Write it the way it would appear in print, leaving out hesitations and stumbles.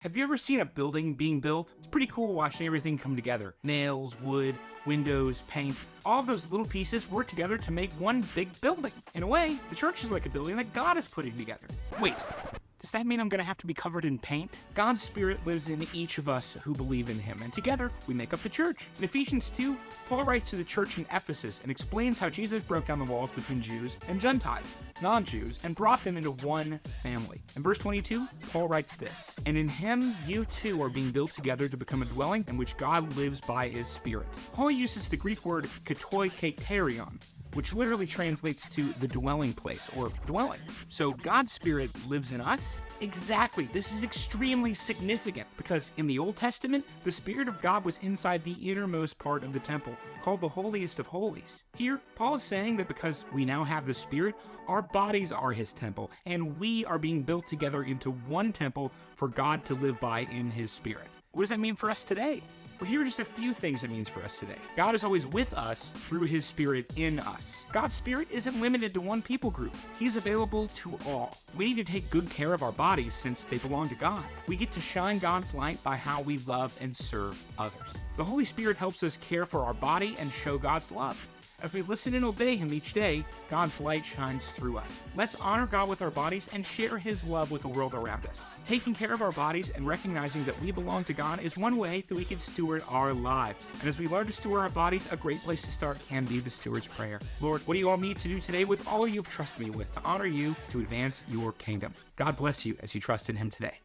Have you ever seen a building being built? It's pretty cool watching everything come together. Nails, wood, windows, paint, all of those little pieces work together to make one big building. In a way, the church is like a building that God is putting together. Wait, does that mean I'm gonna have to be covered in paint? God's Spirit lives in each of us who believe in Him, and together we make up the church. In Ephesians 2, Paul writes to the church in Ephesus and explains how Jesus broke down the walls between Jews and Gentiles, non-Jews, and brought them into one family. In verse 22, Paul writes this, "And in Him you too are being built together to become a dwelling in which God lives by His Spirit." Paul uses the Greek word katoi, which literally translates to the dwelling place, or dwelling. So God's Spirit lives in us? Exactly. This is extremely significant because in the Old Testament, the Spirit of God was inside the innermost part of the temple, called the holiest of holies. Here, Paul is saying that because we now have the Spirit, our bodies are His temple, and we are being built together into one temple for God to live by in His Spirit. What does that mean for us today? Well, here are just a few things it means for us today. God is always with us through His Spirit in us. God's Spirit isn't limited to one people group. He's available to all. We need to take good care of our bodies since they belong to God. We get to shine God's light by how we love and serve others. The Holy Spirit helps us care for our body and show God's love. As we listen and obey Him each day, God's light shines through us. Let's honor God with our bodies and share His love with the world around us. Taking care of our bodies and recognizing that we belong to God is one way that we can steward our lives. And as we learn to steward our bodies, a great place to start can be the Steward's Prayer. Lord, what do you want me to do today with all you've trusted me with to honor you, to advance your kingdom? God bless you as you trust in Him today.